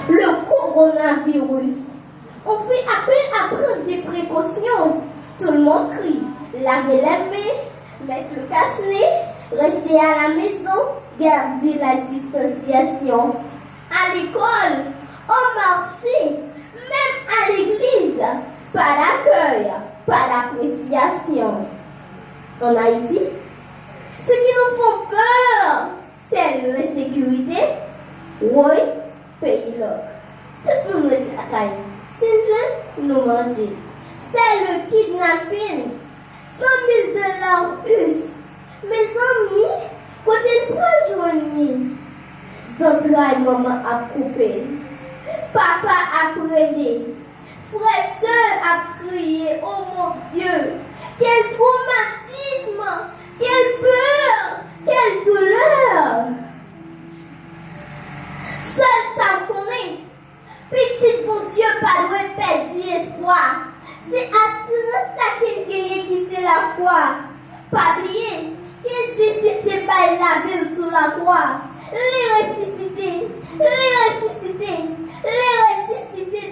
le coronavirus. On fait appel à prendre des précautions. Tout le monde crie. Laver les mains, mettre le cache-nez, rester à la maison, garder la distanciation. À l'école, au marché, même à l'église, pas d'accueil, pas d'appréciation. En Haïti, ce qui nous font peur, c'est l'insécurité. Oui, pays là. Tout le monde est à la caille. C'est une nous manger. C'est le kidnapping. 100 000 $. Mes amis, côté de quoi joindre? Central maman a coupé. Papa a prélé. Frère, soeur a crié. Oh mon Dieu, quel traumatisme, quelle peur, quelle douleur. Seul ça connaît. Petit bon Dieu, pas de perdre espoir. C'est assurance ça qu'il gagne qui c'est la foi. Pas oublier que Jésus était pas la vie sous la croix. Les ressuscités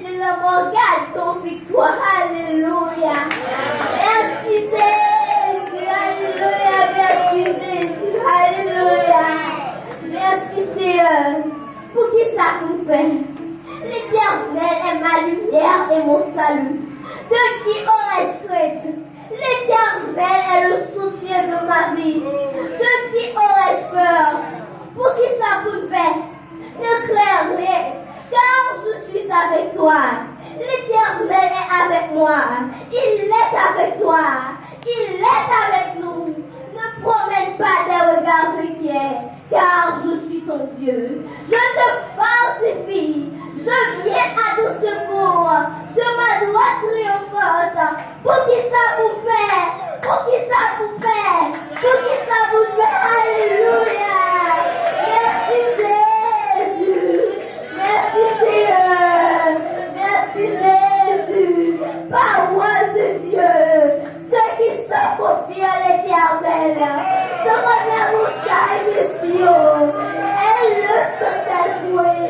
de la mort gardent ton victoire. Alléluia. Merci Jésus. Alléluia. Merci Jésus. Alléluia. Merci Seigneur. Pour qui ça nous fait? L'Éternel est ma lumière et mon salut. De qui aurais-je crainte? L'Éternel est le soutien de ma vie. De qui aurais-je peur? Pour qui ça vous fait? Ne crains rien, car je suis avec toi. L'Éternel est avec moi. Il est avec toi. Il est avec nous. Ne promène pas des regards inquiets, car je suis ton Dieu. Je te fortifie. Je viens à ton secours de ma droite triomphante. Pour qui ça vous fait? Pour qui ça vous fait? Pour qui ça vous fait? Alléluia. Merci Jésus. Merci Seigneur. Merci Jésus. Parole de Dieu. Ceux qui se confient à l'Éternel se remettent à montagne de Sion. Elle le chante loué.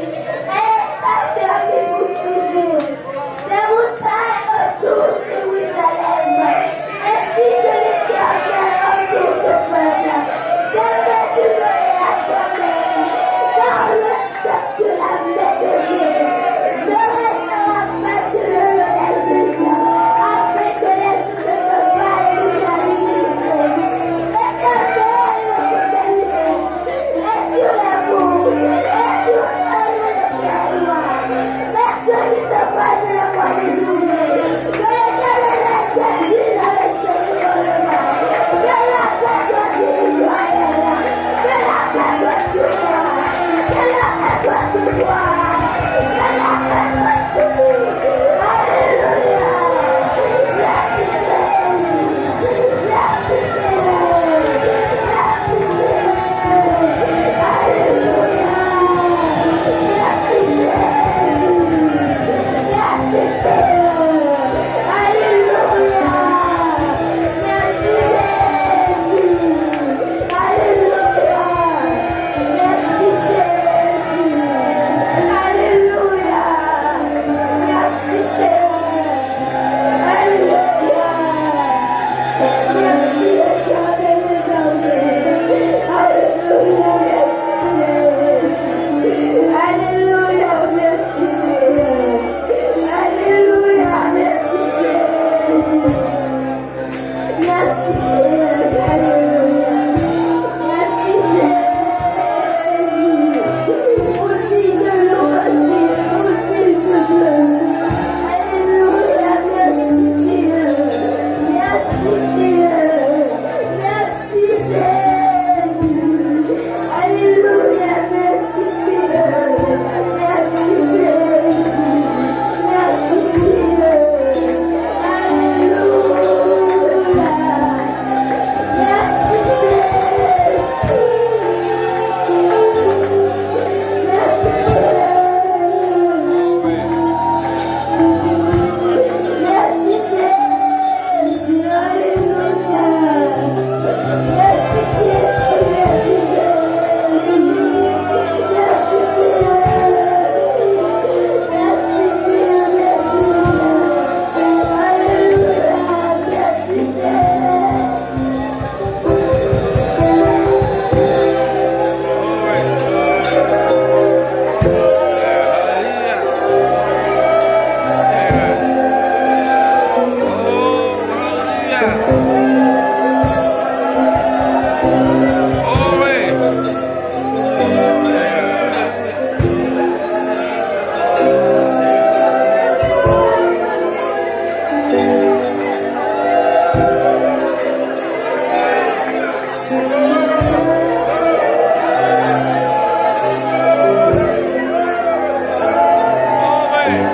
Amen.